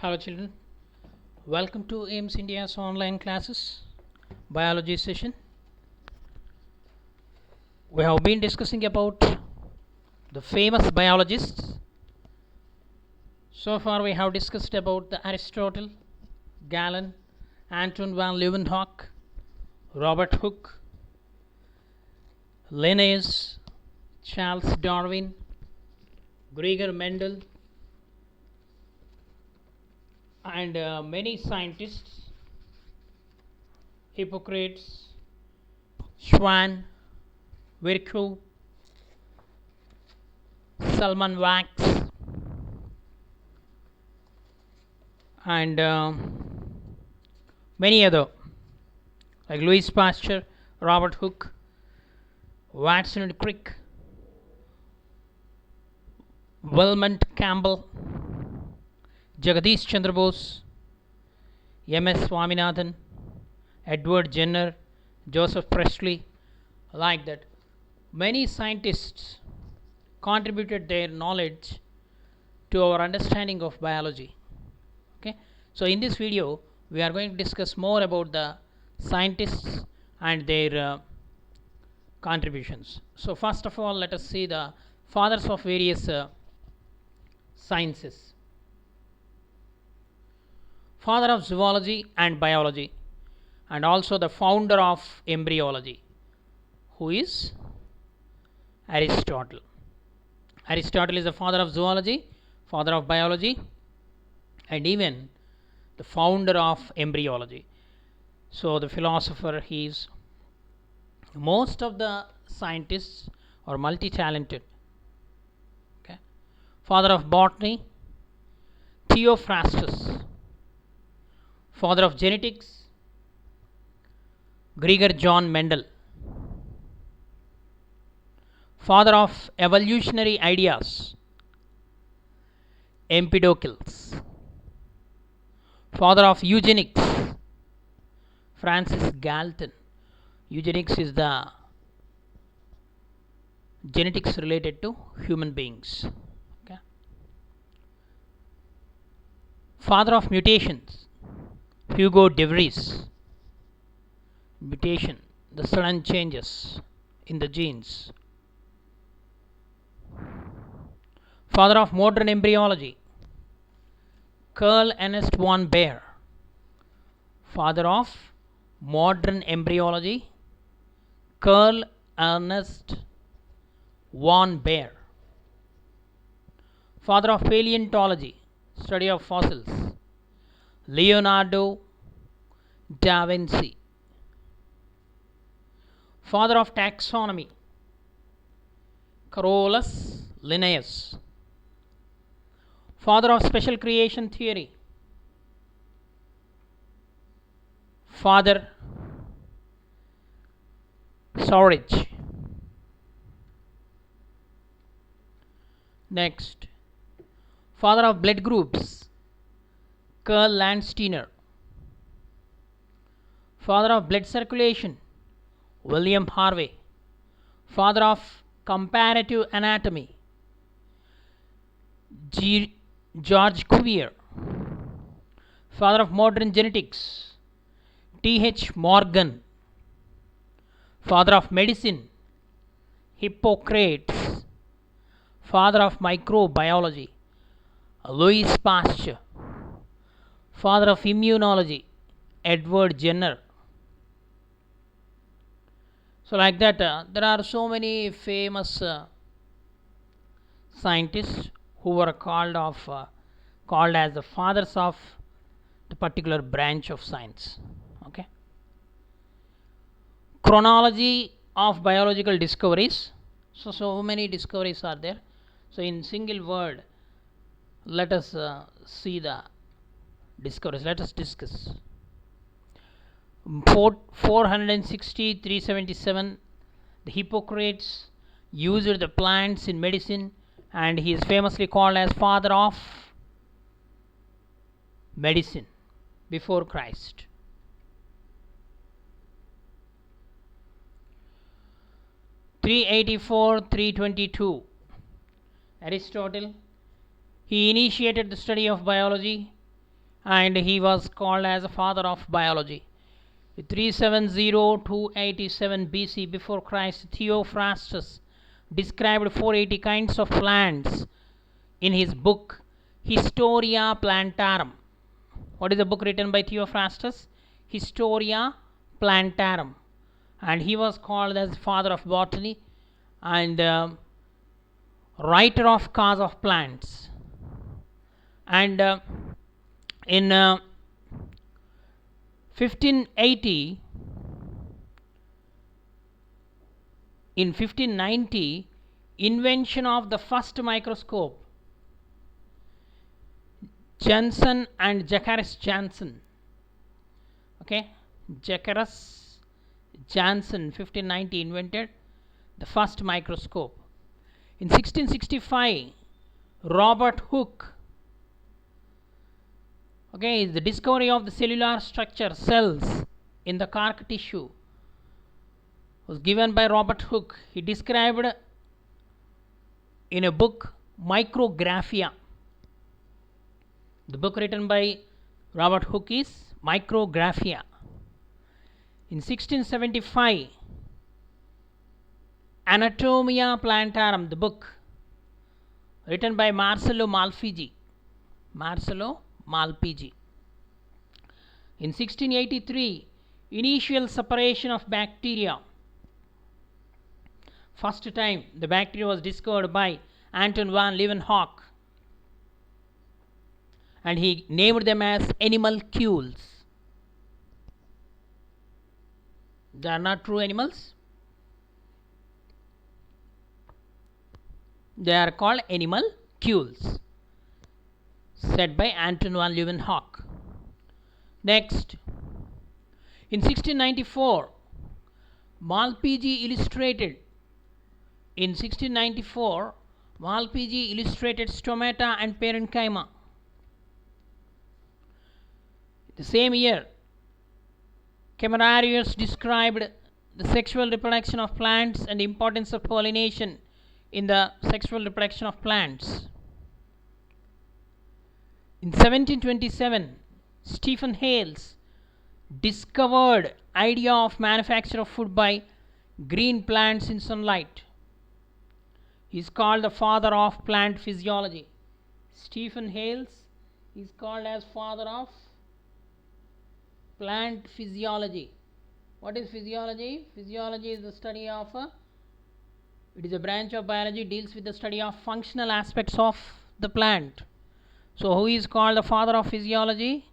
Hello children, welcome to AIMS India's online classes biology session. We have been discussing about the famous biologists. So far we have discussed about the Aristotle, Galen, Anton van Leeuwenhoek, Robert Hooke, Linnaeus, Charles Darwin, Gregor Mendel, and many scientists, Hippocrates, Schwann, Virchow, Salman Wax, and many other like Louis Pasteur, Robert Hooke, Watson and Crick, Wilmot Campbell, Jagadish Chandra Bose, M.S. Swaminathan, Edward Jenner, Joseph Priestley, like that. Many scientists contributed their knowledge to our understanding of biology. Okay, so in this video we are going to discuss more about the scientists and their contributions. So first of all, let us see the fathers of various sciences. Father of zoology and biology, and also the founder of embryology, who is Aristotle. Aristotle is the father of zoology, father of biology, and even the founder of embryology. So the philosopher, he is. Most of the scientists are multi-talented. Okay. Father of botany, Theophrastus. Father of genetics, Gregor John Mendel. Father of evolutionary ideas, Empedocles. Father of eugenics, Francis Galton. Eugenics is the genetics related to human beings. Okay. Father of mutations, Hugo de Vries. Mutation, the sudden changes in the genes. Father of modern embryology, Carl Ernst von Baer. Father of modern embryology, Carl Ernst von Baer. Father of paleontology, study of fossils, Leonardo da Vinci. Father of taxonomy, Carolus Linnaeus. Father of special creation theory, Father Sawridge. Next, father of blood groups, Karl Landsteiner. Father of blood circulation, William Harvey. Father of comparative anatomy, George Cuvier. Father of modern genetics, T.H. Morgan. Father of medicine, Hippocrates. Father of microbiology, Louis Pasteur. Father of immunology, Edward Jenner. So like that, there are so many famous scientists who were called as the fathers of the particular branch of science. Okay. Chronology of biological discoveries. So many discoveries are there. So in single word, let us see the discoveries. Let us discuss. 460 377, the Hippocrates used the plants in medicine, and he is famously called as father of medicine before Christ. 384 322, Aristotle, he initiated the study of biology and he was called as a father of biology. 370-287 BC before Christ, Theophrastus described 480 kinds of plants in his book Historia Plantarum. What is the book written by Theophrastus? Historia Plantarum. And he was called as father of botany and writer of cause of plants. And in 1580, in 1590, invention of the first microscope. Janssen and Jacques Janssen. Okay, Jacques Janssen, 1590, invented the first microscope. In 1665, Robert Hooke. Okay, the discovery of the cellular structure cells in the cork tissue was given by Robert Hooke. He described in a book Micrographia. The book written by Robert Hooke is Micrographia. In 1675, Anatomia Plantarum, the book written by Marcello Malpighi. Marcello Malpighi. In 1683, initial separation of bacteria. First time the bacteria was discovered by Anton van Leeuwenhoek, and he named them as animalcules. They are not true animals. They are called animalcules, said by Anton van Leeuwenhoek. Next, in 1694, Malpighi illustrated. In 1694, Malpighi illustrated Stomata and Parenchyma. The same year, Camerarius described the sexual reproduction of plants and the importance of pollination in the sexual reproduction of plants. In 1727, Stephen Hales discovered idea of manufacture of food by green plants in sunlight. He is called the father of plant physiology. Stephen Hales is called as father of plant physiology. What is physiology? Physiology is the study of it is a branch of biology, deals with the study of functional aspects of the plant. So who is called the father of physiology?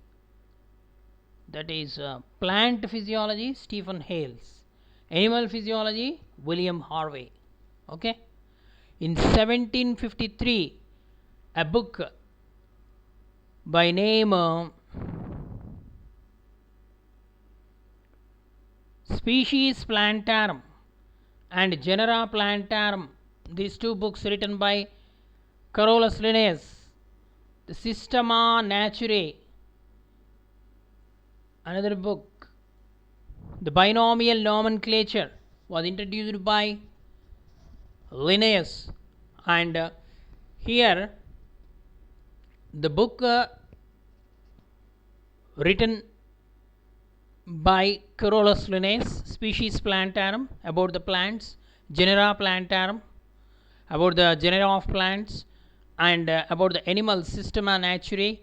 That is plant physiology, Stephen Hales. Animal physiology, William Harvey. Okay. In 1753, a book by name Species Plantarum and Genera Plantarum, these two books written by Carolus Linnaeus, the Systema Naturae, another book, the Binomial Nomenclature, was introduced by Linnaeus, and here the book written by Carolus Linnaeus, Species Plantarum, about the plants, Genera Plantarum, about the genera of plants, and about the animal Systema Naturae,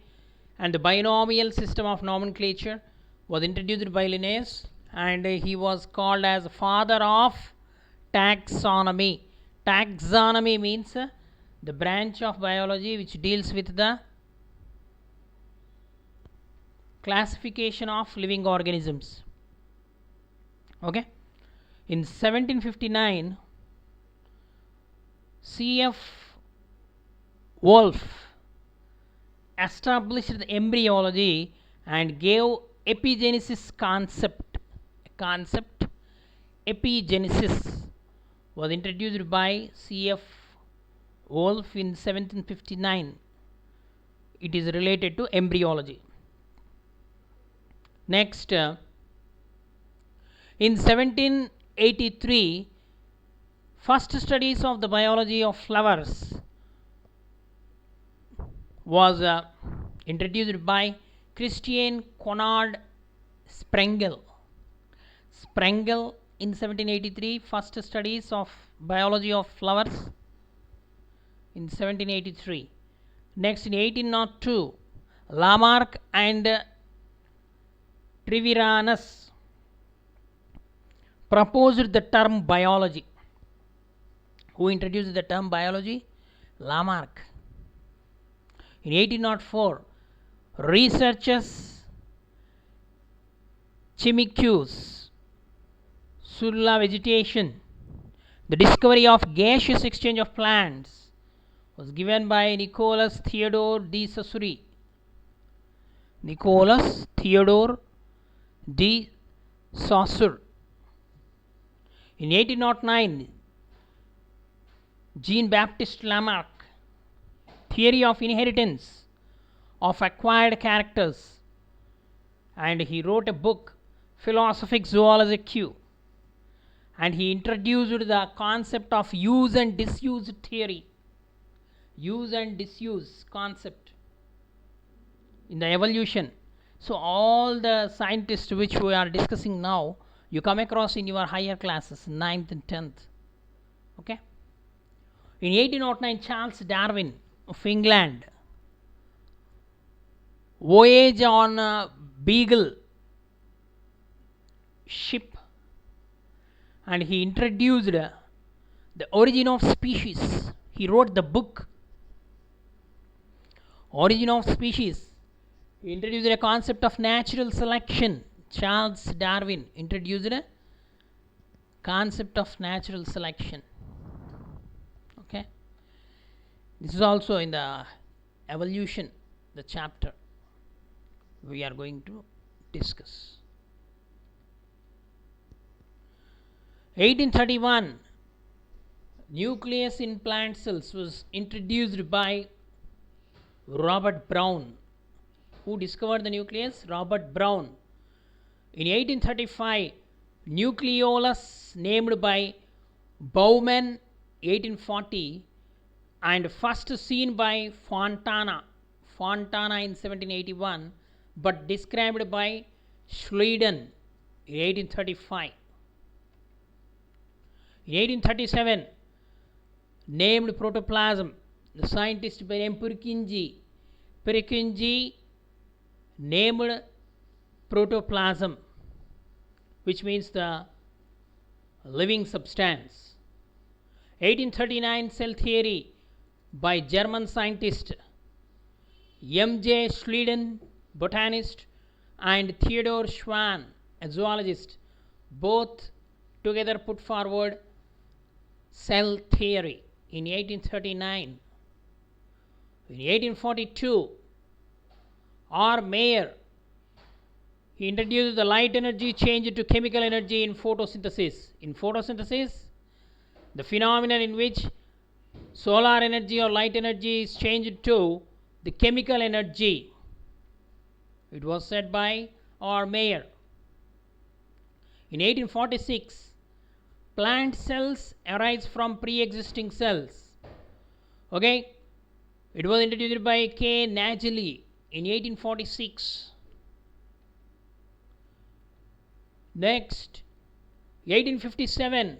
and the binomial system of nomenclature was introduced by Linnaeus, and he was called as father of taxonomy. Taxonomy means the branch of biology which deals with the classification of living organisms. Okay. In 1759, C.F. Wolf established the embryology and gave epigenesis concept. Epigenesis was introduced by C.F. Wolf in 1759. It is related to embryology. Next, in 1783, first studies of the biology of flowers was introduced by Christian Konrad Sprengel. Sprengel in 1783, first studies of biology of flowers in 1783. Next, in 1802, Lamarck and Treviranus proposed the term biology. Who introduced the term biology? Lamarck. In 1804, researchers Chimicus, Sulla vegetation, the discovery of gaseous exchange of plants was given by Nicholas Theodore de Saussure. Nicholas Theodore de Saussure. In 1809, Jean-Baptiste Lamarck, theory of inheritance of acquired characters, and he wrote a book, Philosophic Zoology Q, and he introduced the concept of use and disuse theory, use and disuse concept in the evolution. So all the scientists which we are discussing now, you come across in your higher classes, 9th and 10th. Okay. In 1809, Charles Darwin of England, voyage on a Beagle ship, and he introduced the origin of species. He wrote the book Origin of Species. He introduced a concept of natural selection. Charles Darwin introduced a concept of natural selection. Okay, this is also in the evolution, the chapter we are going to discuss. 1831, nucleus in plant cells was introduced by Robert Brown. Who discovered the nucleus? Robert Brown. In 1835, nucleolus named by Bowman, 1840, and first seen by Fontana in 1781, but described by Schleiden in 1835. In 1837, named protoplasm. The scientist by name Purkinje named protoplasm, which means the living substance. 1839, cell theory by German scientist M.J. Schleiden, botanist, and Theodor Schwann, a zoologist, both together put forward cell theory in 1839. In 1842, R. Mayer, he introduced the light energy change to chemical energy in photosynthesis. In photosynthesis, the phenomenon in which solar energy or light energy is changed to the chemical energy. It was said by R. Mayer. In 1846, plant cells arise from pre-existing cells. Okay, it was introduced by K. Nageli in 1846. Next, 1857,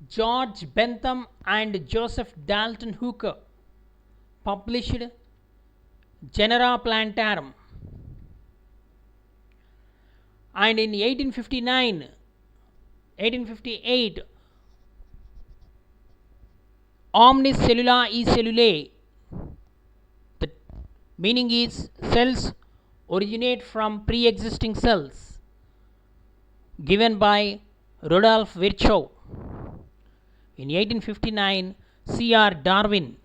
George Bentham and Joseph Dalton Hooker published Genera Plantarum. And in 1858, Omnis cellula e cellulae. The meaning is cells originate from pre-existing cells, given by Rudolf Virchow. In 1859, C.R. Darwin,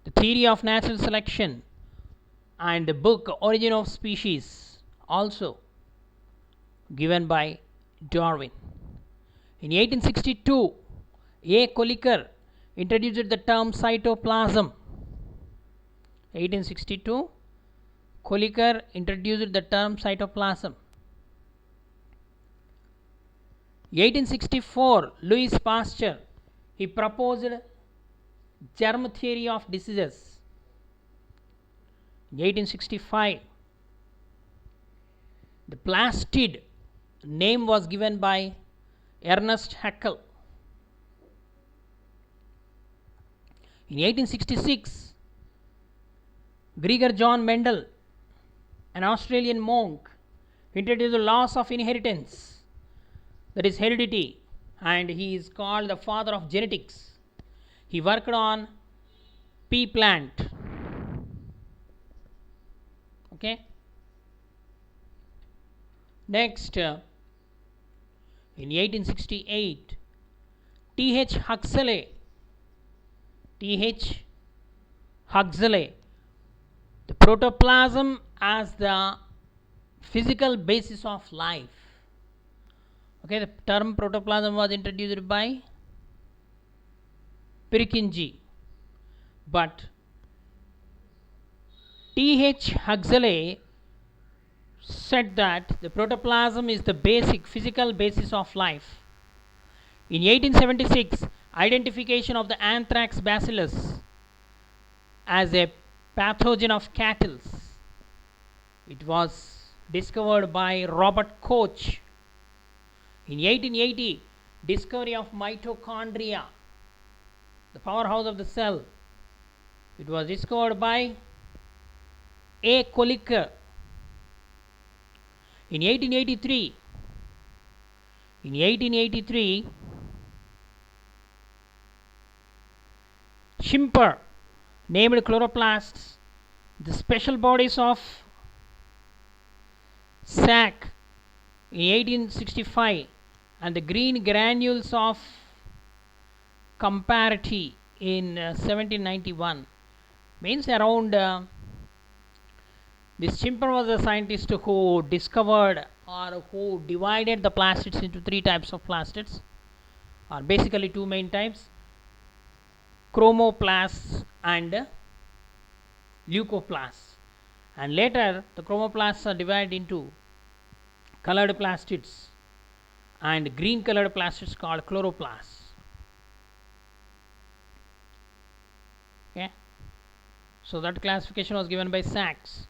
The Theory of Natural Selection, and the book Origin of Species, also given by Darwin. In 1862, A. Kolliker introduced the term cytoplasm. 1862, Kolliker introduced the term cytoplasm. 1864, Louis Pasteur, he proposed germ theory of diseases. In 1865, the plastid name was given by Ernest Haeckel. In 1866, Gregor John Mendel, an Australian monk, introduced the laws of inheritance, that is heredity, and he is called the father of genetics. He worked on pea plant. Okay. Next, in 1868, T.H. Huxley, the protoplasm as the physical basis of life. Okay, the term protoplasm was introduced by Purkinje, but T.H. Huxley said that the protoplasm is the basic physical basis of life. In 1876, identification of the anthrax bacillus as a pathogen of cattle. It was discovered by Robert Koch. In 1880, discovery of mitochondria, the powerhouse of the cell. It was discovered by A. Kolliker. In 1883, Schimper named chloroplasts the special bodies of sac in 1865 and the green granules of Comparati in 1791. Means around this Schimper was a scientist who discovered or who divided the plastids into three types of plastids, or basically two main types: chromoplasts and leucoplasts. And later the chromoplasts are divided into colored plastids and green colored plastids called chloroplasts. Okay, so that classification was given by Sachs.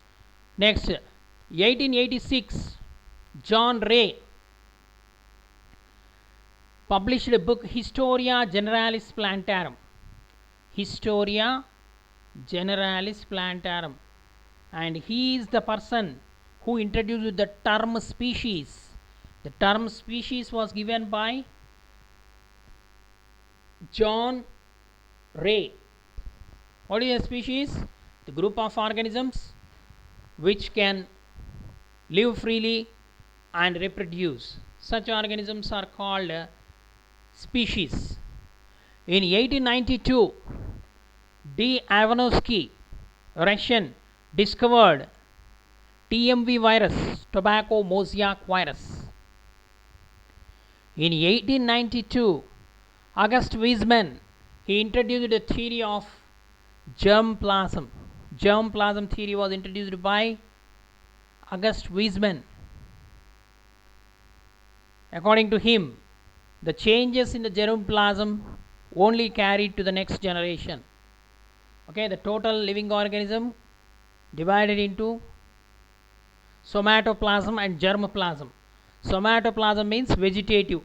Next, 1886, John Ray published a book, Historia Generalis Plantarum. Historia Generalis Plantarum, and he is the person who introduced the term species. The term species was given by John Ray. What is a species? The group of organisms which can live freely and reproduce. Such organisms are called species. In 1892, D. Ivanovsky, Russian, discovered TMV virus, tobacco mosaic virus. In 1892, August Weismann, he introduced a theory of germplasm. Germplasm theory was introduced by August Weismann. According to him, the changes in the germplasm only carried to the next generation. Okay, the total living organism divided into somatoplasm and germplasm. Somatoplasm means vegetative,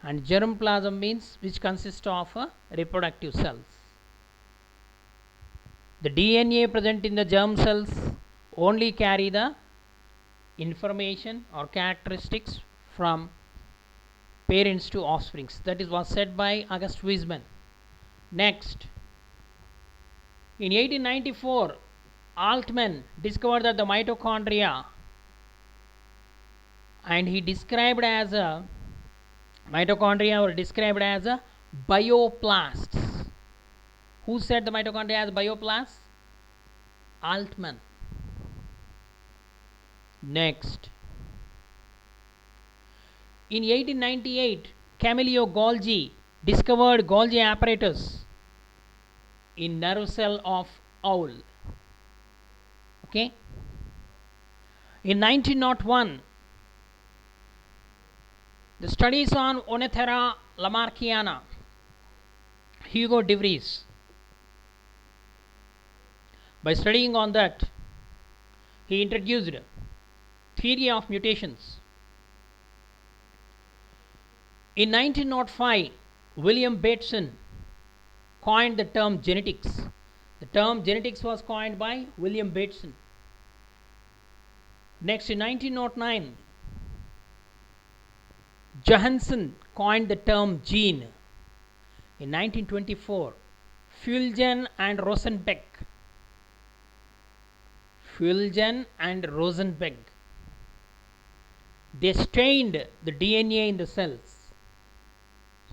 and germplasm means which consists of reproductive cells. The DNA present in the germ cells only carry the information or characteristics from parents to offsprings. That is was said by August Weismann. Next, in 1894, Altman discovered that the mitochondria, and he described as a mitochondria were described as a bioplasts. Who said the mitochondria as bioplasts? Altman. Next, in 1898, Camillo Golgi discovered Golgi apparatus in nerve cell of owl. Okay. In 1901, the studies on Ornithera lamarckiana, Hugo de Vries. By studying on that, he introduced theory of mutations. In 1905, William Bateson coined the term genetics. The term genetics was coined by William Bateson. Next, in 1909, Johansen coined the term gene. In 1924, Fulgen and Rosenberg, they stained the DNA in the cells.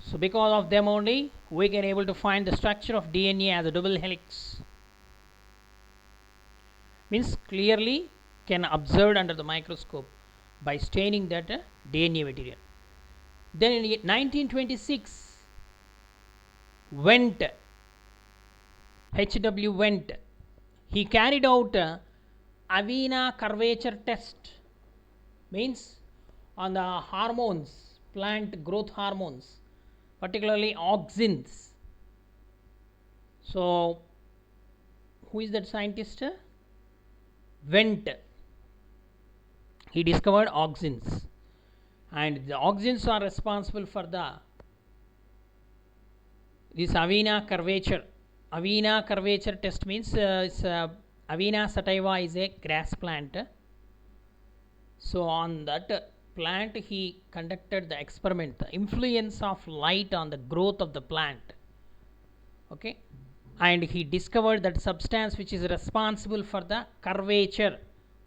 So because of them only, we can able to find the structure of DNA as a double helix. Means clearly can observed under the microscope by staining that DNA material. Then in 1926, H.W. Wendt, he carried out Avena curvature test, means on the hormones, plant growth hormones, particularly auxins. So who is that scientist? Wendt. He discovered auxins, and the auxins are responsible for this Avena curvature. Avena curvature test means Avena sativa is a grass plant. So on that plant he conducted the experiment, the influence of light on the growth of the plant. Okay, and he discovered that substance which is responsible for the curvature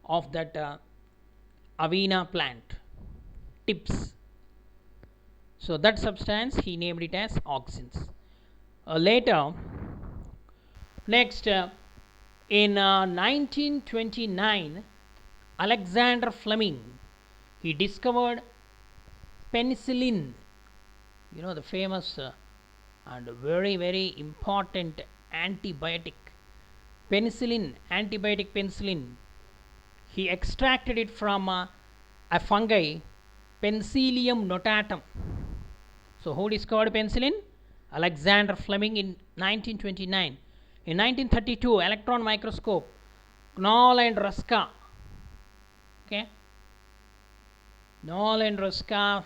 of that Avena plant tips. So that substance he named it as auxins. Later, next in 1929, Alexander Fleming, he discovered penicillin, you know, the famous and very very important antibiotic, antibiotic penicillin. He extracted it from a fungi, Penicillium notatum. So who discovered penicillin? Alexander Fleming in 1929. In 1932, electron microscope, Knoll and Ruska. Okay, Knoll and Ruska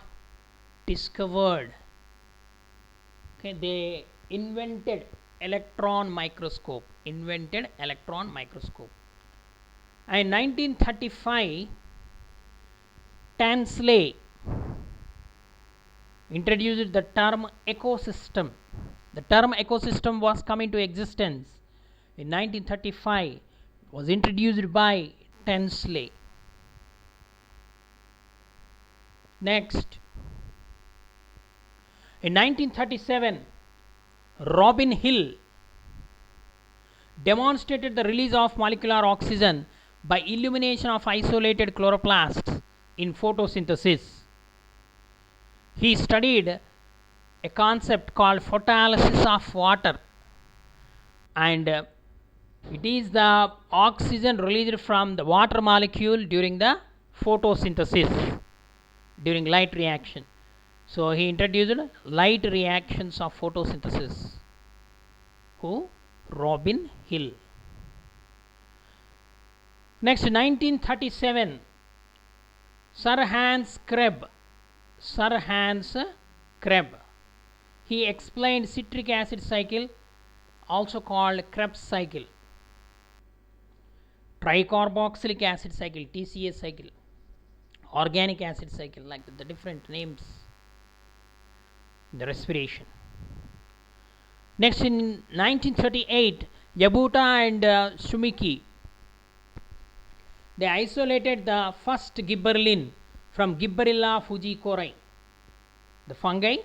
discovered. Okay, they invented electron microscope. And in 1935, Tansley introduced the term ecosystem. The term ecosystem was come into existence in 1935. Was introduced by Tansley. Next, in 1937, Robin Hill demonstrated the release of molecular oxygen by illumination of isolated chloroplasts in photosynthesis. He studied a concept called photolysis of water, and it is the oxygen released from the water molecule during the photosynthesis, during light reaction. So he introduced light reactions of photosynthesis. Who? Robin Hill. Next, 1937, Sir Hans Krebs, he explained citric acid cycle, also called Krebs cycle, tricarboxylic acid cycle, TCA cycle, organic acid cycle, like the different names, the respiration. Next, in 1938, Yabuta and Shumiki, they isolated the first gibberellin from Gibberella fujikori, the fungi,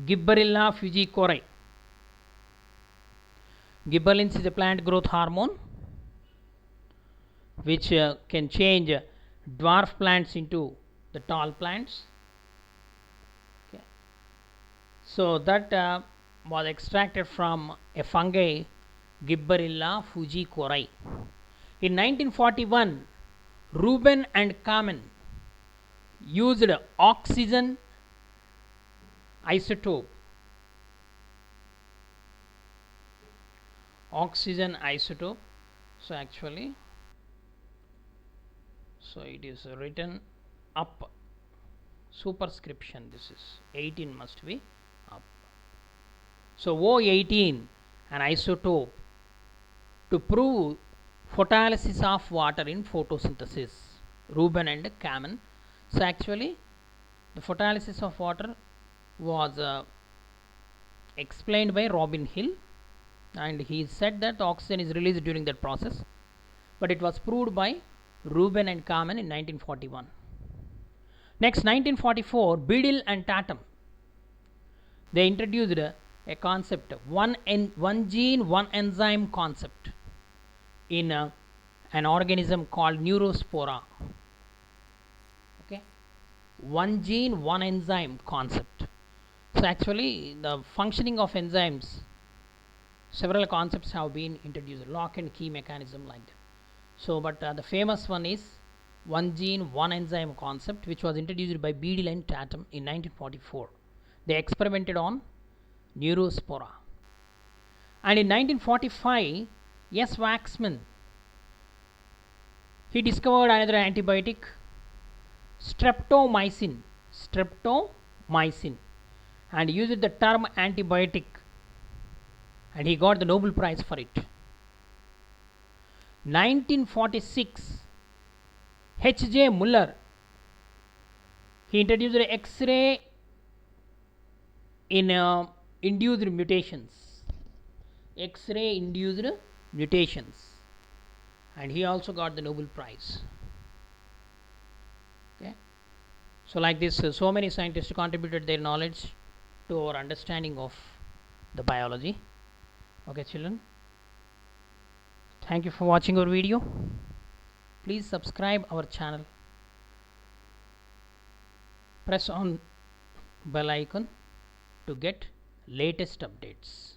Gibberella fujikori. Gibberellins is a plant growth hormone which can change dwarf plants into the tall plants. Okay. So that was extracted from a fungi, Gibberella fujikori. In 1941, Rubin and Kamen used oxygen isotope oxygen isotope. So actually, so it is written up, superscription, this is 18 must be up. So O18, an isotope to prove photolysis of water in photosynthesis, Rubin and Kamen. So actually the photolysis of water was explained by Robin Hill, and he said that oxygen is released during that process, but it was proved by Rubin and Kamen in 1941. Next, 1944, Beadle and Tatum, they introduced a concept, one gene, one enzyme concept in an organism called Neurospora. Okay, one gene, one enzyme concept. So actually, the functioning of enzymes, several concepts have been introduced, lock and key mechanism like that. So, but the famous one is one gene, one enzyme concept, which was introduced by Beadle and Tatum in 1944. They experimented on Neurospora. And in 1945, S. Waxman, he discovered another antibiotic, streptomycin, and used the term antibiotic, and he got the Nobel Prize for it. 1946, H.J. Muller, he introduced X-ray in induced mutations, X-ray induced mutations, and he also got the Nobel Prize. Okay, so like this, so many scientists contributed their knowledge to our understanding of the biology. Okay, children, thank you for watching our video. Please subscribe our channel, press on bell icon to get latest updates.